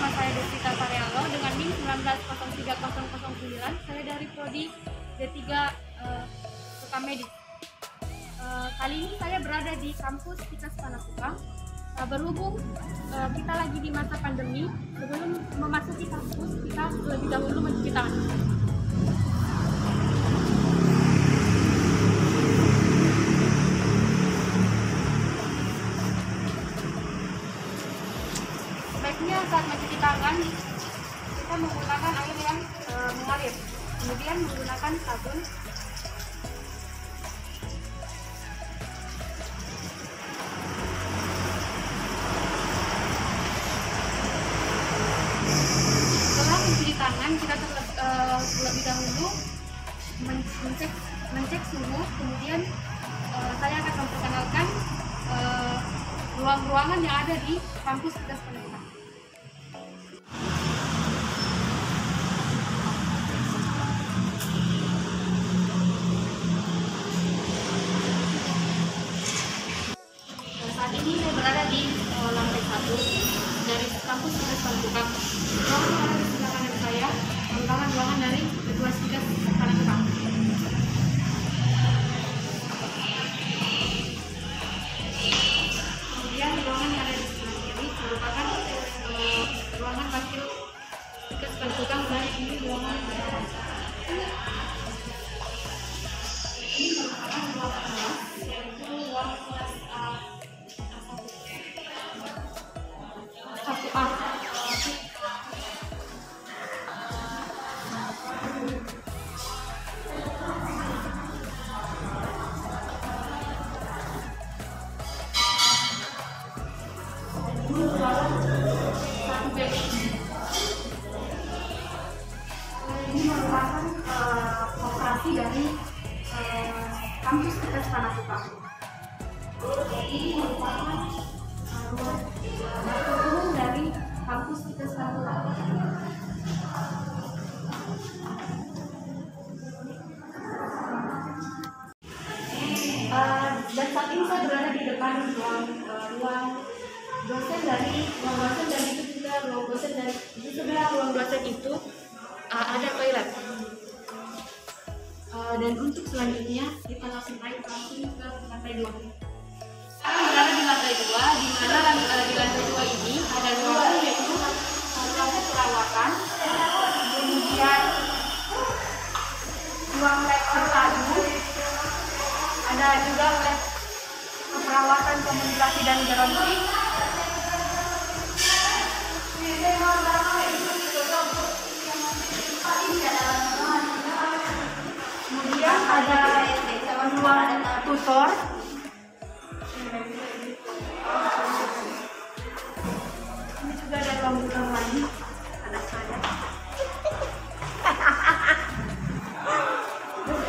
nama saya Desita Parialo dengan NIM 1903009. Saya dari Prodi D3 Rekam Medis. Kali ini saya berada di kampus Tikas Panakukang. Berhubung kita lagi di masa pandemi, sebelum memasuki kampus kita lebih dahulu mencuci tangan. Sebaiknya saat mencuci tangan kita menggunakan air yang mengalir, kemudian menggunakan sabun. Setelah mencuci tangan kita terlebih dahulu mencek suhu, kemudian saya akan memperkenalkan ruang-ruangan yang ada di kampus Tikas Panakukang. Saat ini saya berada di lantai 1 dari kampus Tikas Panakukang. Ruangan yang ada di sebelah kanan saya merupakan ruangan dari Ketua Tikas Panakukang. Kemudian ruangan yang ada di sebelah kiri merupakan ruangan wakil Tikas Panakukang, dan ini ruangan ini merupakan ruangan kelas, yaitu ruang kelas A1A. Ini merupakan operasi dari kampus Tikas Panakukang. Ini merupakan dapur umum dari kampus Tikas Panakukang. Dan saat ini saya berada di depan ruang dosen dari itu juga ruang dosen dari di sebelah ruang dosen itu ada toilet. Dan untuk selanjutnya kita langsung naik ke lantai 2. Sekarang berada di lantai 2, di mana di lantai 2 ini ada ruangan yaitu ruang perawatan, kemudian ruang lab terpadu, ada juga lab perawatan komunikasi dan gerontik. Kemudian ada ruang tutor. Ini juga ada ruang tutor lagi. Anak saya.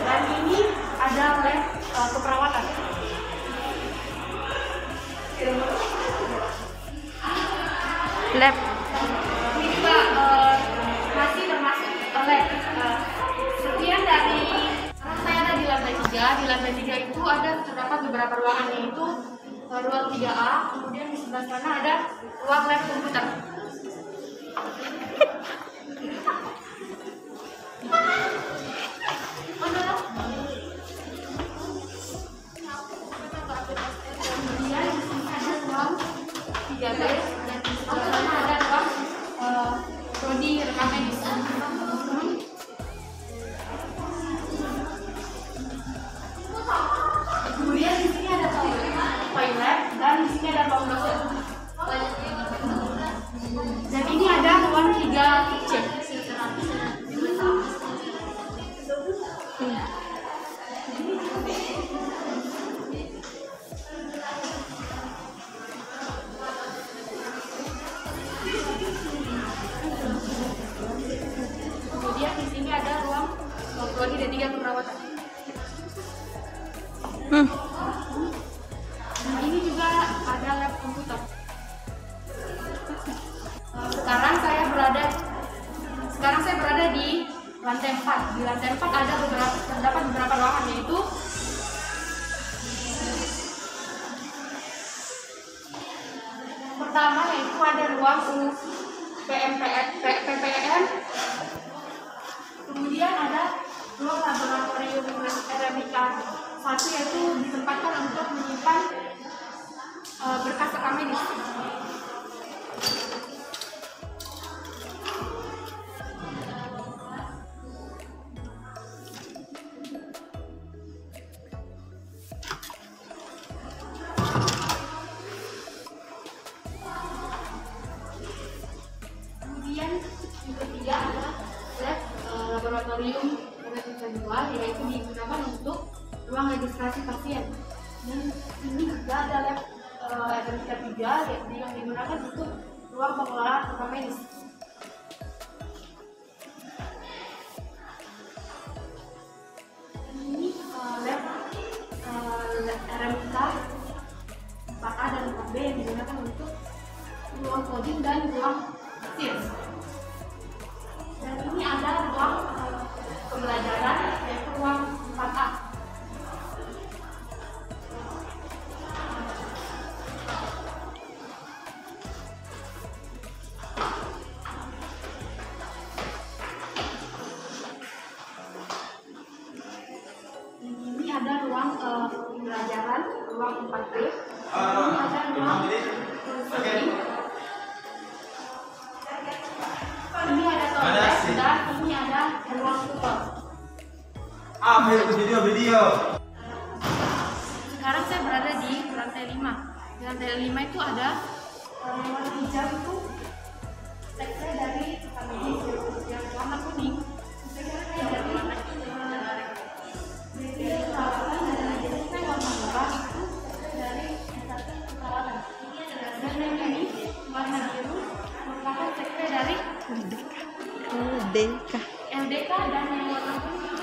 Dan ini ada lab keperawatan. Lab. Ini juga masih termasuk lab. Sekian dari saya ada di lantai 3. Di lantai 3 itu terdapat beberapa ruangan, yaitu ruang 3A, kemudian di sebelah sana ada ruang lab komputer. Kemudian di sini ada ruang 3B, dan di sebelah sana ada ruang Prodi Rekam Medis. Kemudian di sini ada toilet, dan di sini ada ruang dosen. Dan ini ada ruang 3C. Kemudian di sini ada ruang Prodi D3 keperawatan. Ini juga ada lab komputer. Sekarang saya berada di lantai 4. Di lantai 4 terdapat beberapa ruangan, yaitu pertama yaitu ada ruang PPM. Kemudian ada ruang laboratorium Eremika 1, yaitu ditempatkan untuk menyimpan berkas rekam medis. Kemudian yang ketiga ada lab laboratorium Eremika 2, yaitu digunakan untuk ruang registrasi pasien. Dan ini juga ada lab Eremika 3 yang digunakan untuk ruang pengelolaan rekam medis. Ini lab Eremika 4A dan 4B yang digunakan untuk ruang coding dan ruang mesin. Dan ini ada ruang pembelajaran, yaitu ruang 4A. Ini ada ruang pembelajaran, ruang 4B. Ini ada ruang mesin. Ini ada toilet dan ini ada ruang tutor. Video. Sekarang saya berada di lantai 5. Di lantai 5 itu ada yang warna hijau itu sekre dari rekam medis, yang warna kuning sekre dari perawatan, dan yang warna merah itu sekre dari perawatan. Dan yang ini warna biru merupakan sekre dari LDK, dan yang warna kuning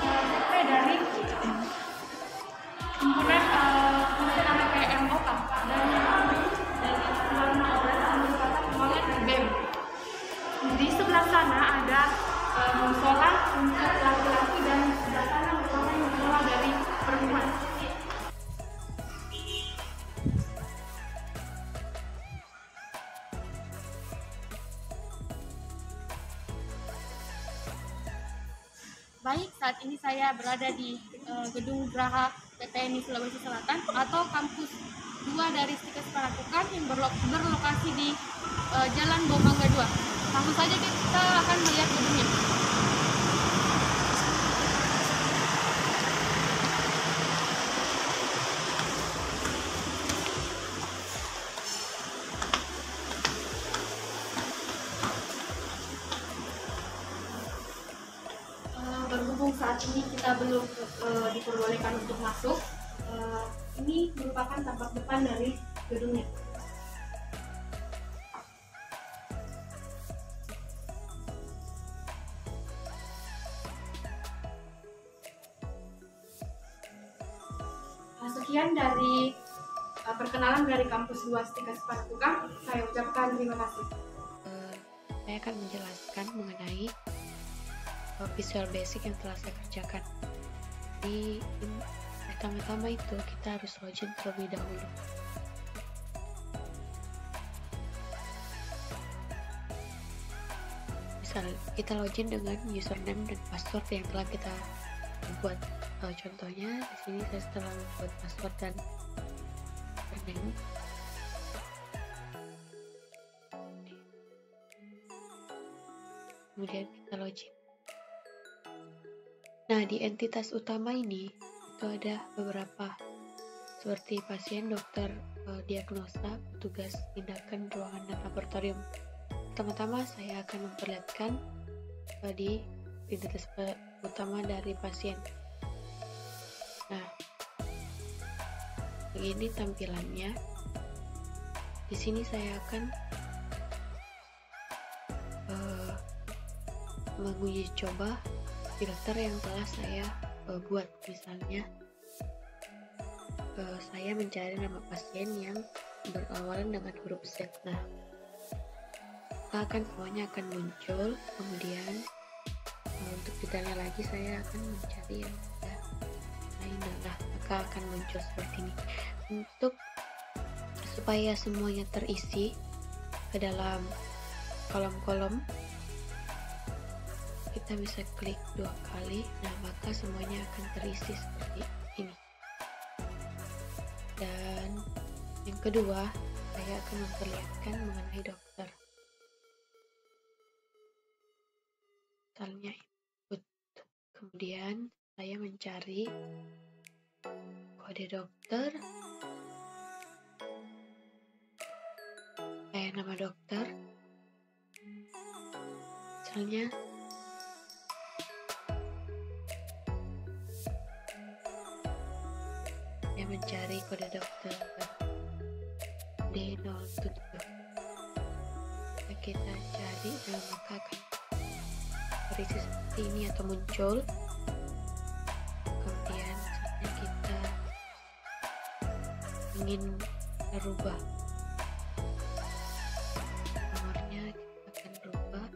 sekre dari himpunan anak PMOK, dan yang dari warna oranye merupakan pengolahan BEM. Di sebelah sana ada musola untuk laki-laki, dan di sebelah sana merupakan musola dari perempuan. Baik, saat ini saya berada di Gedung Graha PTNI Sulawesi Selatan atau kampus 2 dari Stikes Parakukan yang berlokasi di Jalan Bomangga 2. Langsung saja kita akan melihat gedungnya. Berhubung saat ini kita belum diperbolehkan untuk masuk, ini merupakan tampak depan dari gedungnya. Sekian dari perkenalan dari kampus 2 Stikes Parakukan. Saya ucapkan terima kasih. Saya akan menjelaskan mengenai Visual Basic yang telah saya kerjakan. Di pertama-tama itu kita harus login terlebih dahulu. Misal kita login dengan username dan password yang telah kita buat. Contohnya di sini saya telah membuat password dan username. Kemudian kita login. Nah, di entitas utama ini itu ada beberapa seperti pasien, dokter, diagnosa, petugas tindakan, ruangan, dan laboratorium. Pertama-tama saya akan memperlihatkan di entitas utama dari pasien. Nah, begini tampilannya. Di sini saya akan menguji coba filter yang telah saya buat. Misalnya saya mencari nama pasien yang berawalan dengan huruf Z. Nah, semuanya akan muncul. Kemudian untuk detailnya lagi saya akan mencari yang lain. Nah, maka akan muncul seperti ini. Untuk supaya semuanya terisi ke dalam kolom-kolom, kita bisa klik 2 kali. Nah, maka semuanya akan terisi seperti ini. Dan yang kedua, saya akan memperlihatkan mengenai dokter. Misalnya input. Kemudian saya mencari kode dokter, nama dokter, misalnya saya mencari kode dokter D07. Kita cari, dan maka akan berisi seperti ini atau muncul. Kemudian misalnya kita ingin merubah nomornya, kita akan rubah.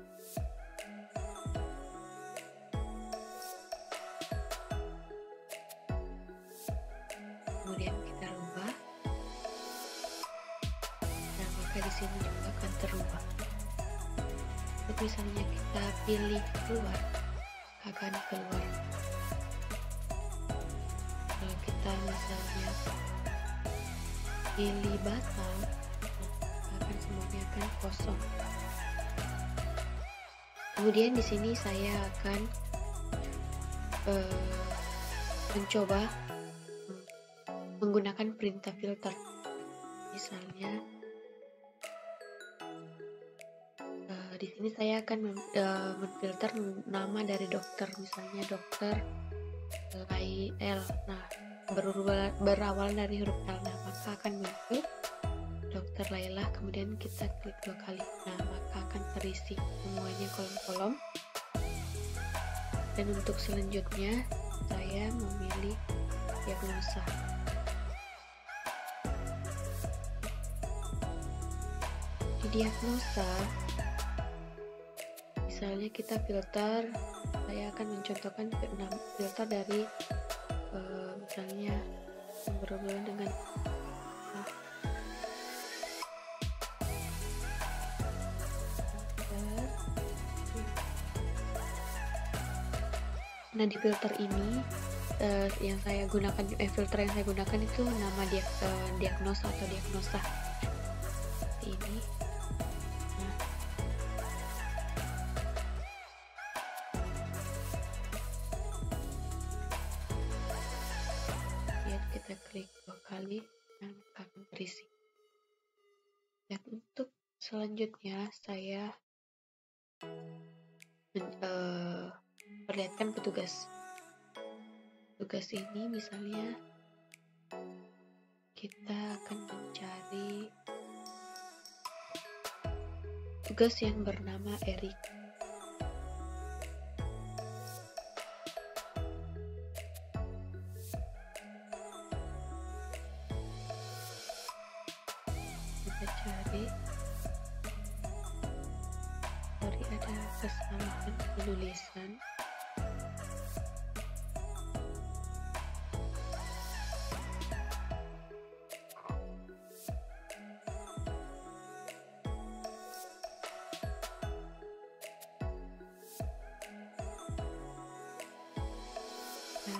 Kemudian kita rubah. Nah, maka di sini juga akan terubah. Untuk misalnya kita pilih keluar, akan keluar. Kalau kita misalnya pilih batal, akan semuanya akan kosong. Kemudian di sini saya akan mencoba menggunakan perintah filter. Misalnya di sini saya akan memfilter nama dari dokter, misalnya dokter L. Nah, berawal dari huruf L. Nah, maka akan muncul dokter Laila. Kemudian kita klik 2 kali. Nah, maka akan terisi semuanya kolom-kolom. Dan untuk selanjutnya saya memilih diagnosa. Di diagnosa, misalnya kita filter, saya akan mencontohkan filter dari misalnya yang berhubungan dengan nah, di filter ini yang saya gunakan, filter yang saya gunakan itu nama diagnosa atau diagnosa seperti ini. Kita klik 2 kali dan akan terisi. Dan untuk selanjutnya saya perlihatkan petugas. Tugas ini misalnya kita akan mencari tugas yang bernama Erik. Kita cari, sorry ada kesalahan penulisan.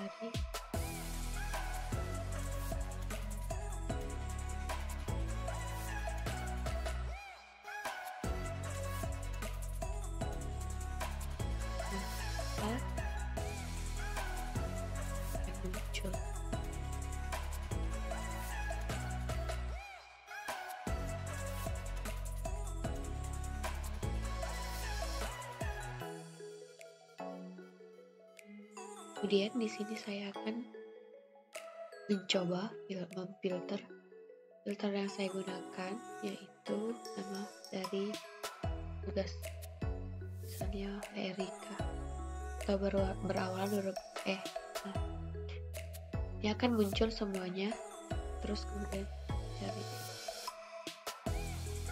Cari muncul. Kemudian di sini saya akan mencoba memfilter. Filter yang saya gunakan yaitu nama dari tugas, misalnya Erika atau berawal huruf E. Nah, ini akan muncul semuanya, terus kemudian cari,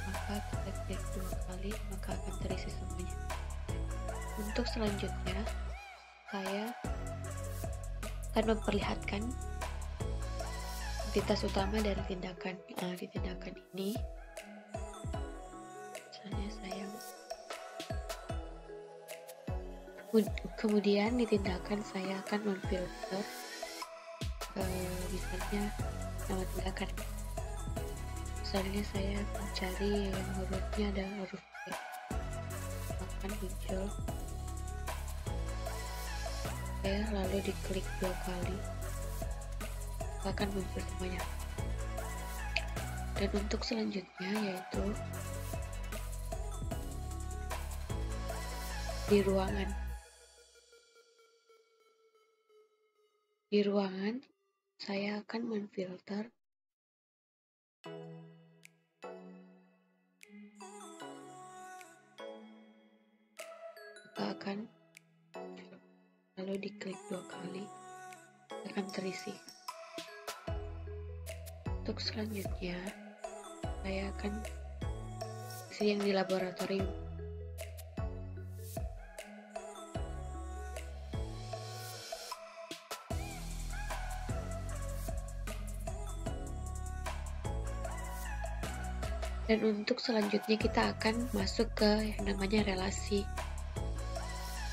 maka kita klik 2 kali, maka akan terisi semuanya. Untuk selanjutnya saya akan memperlihatkan entitas utama dari tindakan. Di tindakan ini misalnya saya Kemudian di tindakan saya akan memfilter, misalnya nama tindakan. Misalnya saya mencari yang hurufnya ada huruf B, akan muncul ya, lalu diklik 2 kali akan muncul semuanya. Dan untuk selanjutnya yaitu di ruangan. Di ruangan saya akan memfilter akan lalu diklik 2 kali akan terisi. Untuk selanjutnya saya akan isi yang di laboratorium. Dan untuk selanjutnya kita akan masuk ke yang namanya relasi.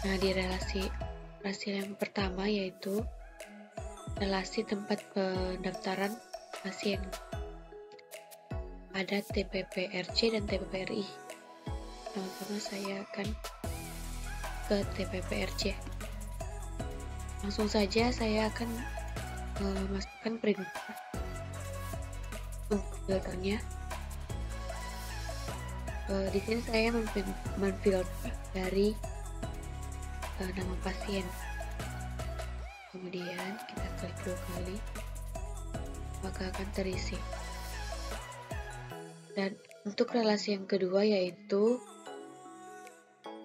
Nah, di relasi yang pertama yaitu relasi tempat pendaftaran pasien. Ada TPPRC dan TPPRI. Pertama saya akan ke TPPRC. Langsung saja saya akan masukkan perintah filternya. Di sini saya memfilter dari nama pasien. Kemudian kita klik 2 kali, maka akan terisi. Dan untuk relasi yang kedua yaitu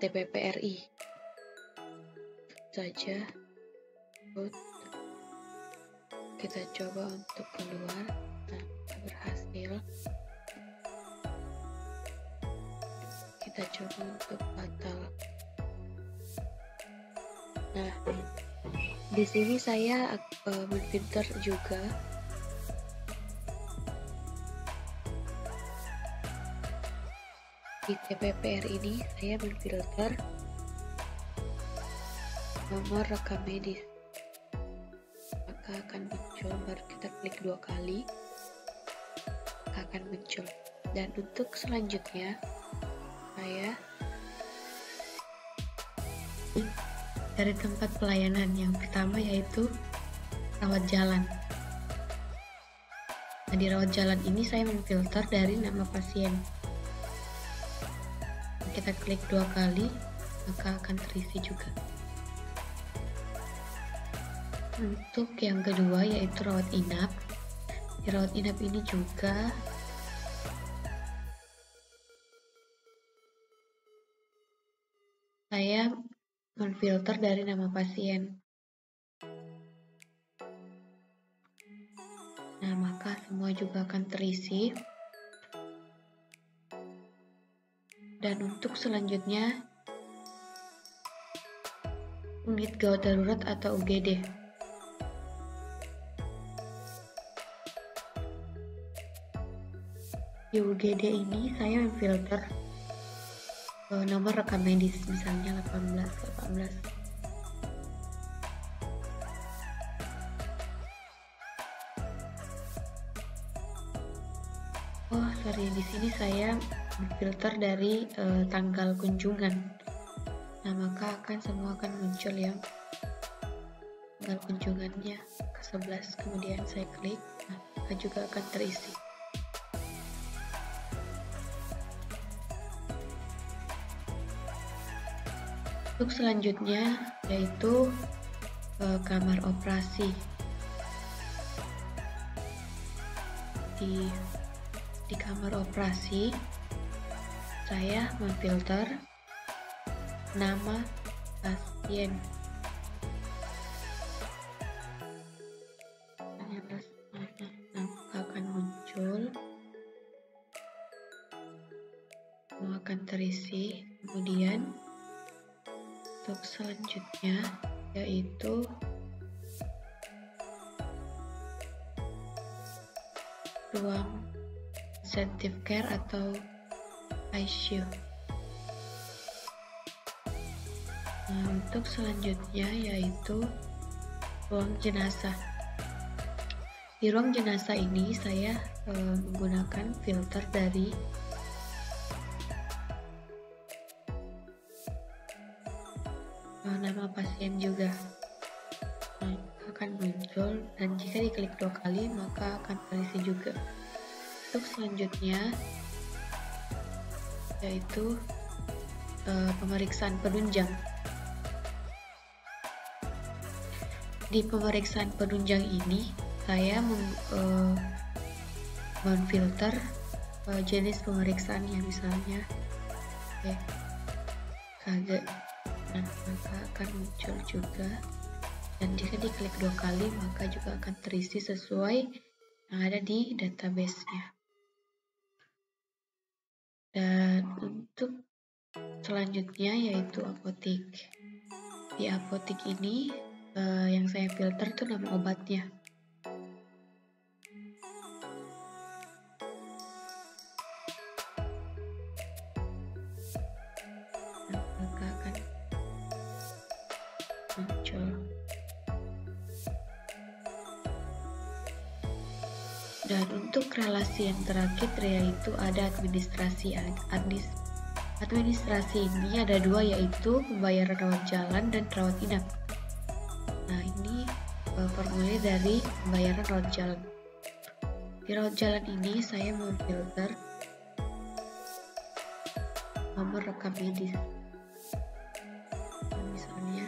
TPPRI. Saja kita coba untuk keluar. Nah, berhasil. Kita coba untuk batal. Nah, di sini saya memfilter juga di TPPR ini. Saya memfilter nomor rekam medis, maka akan muncul. Baru kita klik 2 kali, maka akan muncul. Dan untuk selanjutnya saya dari tempat pelayanan. Yang pertama yaitu rawat jalan. Nah, di rawat jalan ini saya memfilter dari nama pasien. Kita klik 2 kali, maka akan terisi juga. Untuk yang kedua yaitu rawat inap. Di rawat inap ini juga saya memfilter dari nama pasien. Nah, maka semua juga akan terisi. Dan untuk selanjutnya unit gawat darurat atau UGD. Di UGD ini saya memfilter nomor rekam medis, misalnya 18. Oh, sorry, di sini saya filter dari tanggal kunjungan. Nah, maka semua akan muncul yang tanggal kunjungannya ke 11. Kemudian saya klik, nah, maka juga akan terisi. Untuk selanjutnya yaitu kamar operasi. Di kamar operasi saya memfilter nama pasien. Akan muncul, semua akan terisi. Kemudian untuk selanjutnya yaitu ruang intensive care atau ICU. Nah, untuk selanjutnya yaitu ruang jenazah. Di ruang jenazah ini saya menggunakan filter dari nama pasien juga. Nah, akan muncul, dan jika diklik 2 kali maka akan terisi juga. Untuk selanjutnya yaitu pemeriksaan penunjang. Di pemeriksaan penunjang ini saya memfilter jenis pemeriksaannya, misalnya KG. Nah, maka akan muncul juga, dan jika diklik 2 kali maka juga akan terisi sesuai yang ada di database-nya. Dan untuk selanjutnya yaitu apotik. Di apotik ini yang saya filter itu nama obatnya. Nah, maka akan muncul. Dan untuk relasi yang terakhir yaitu ada administrasi. Administrasi ini ada 2, yaitu pembayaran rawat jalan dan rawat inap. Nah, ini formulir dari pembayaran rawat jalan. Di rawat jalan ini saya memfilter nomor rekam medis. Nah, misalnya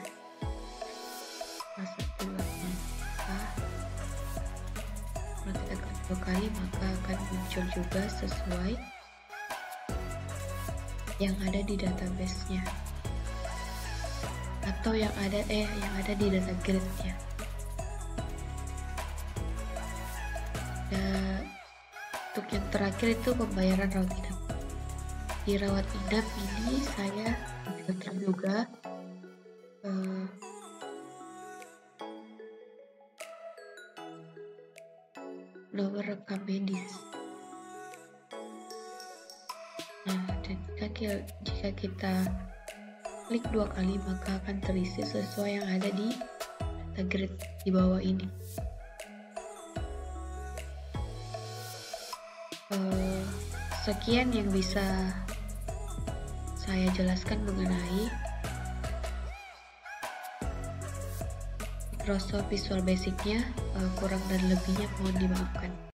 ketika klik 2 kali maka akan muncul juga sesuai yang ada di database-nya atau yang ada di data grid-nya. Dan untuk yang terakhir itu pembayaran rawat inap. Di rawat inap ini saya filter juga nomor rekam medis. Nah, dan jika kita klik 2 kali maka akan terisi sesuai yang ada di data grid di bawah ini. Sekian yang bisa saya jelaskan mengenai Microsoft Visual Basic-nya. Kurang dan lebihnya mohon dimaafkan.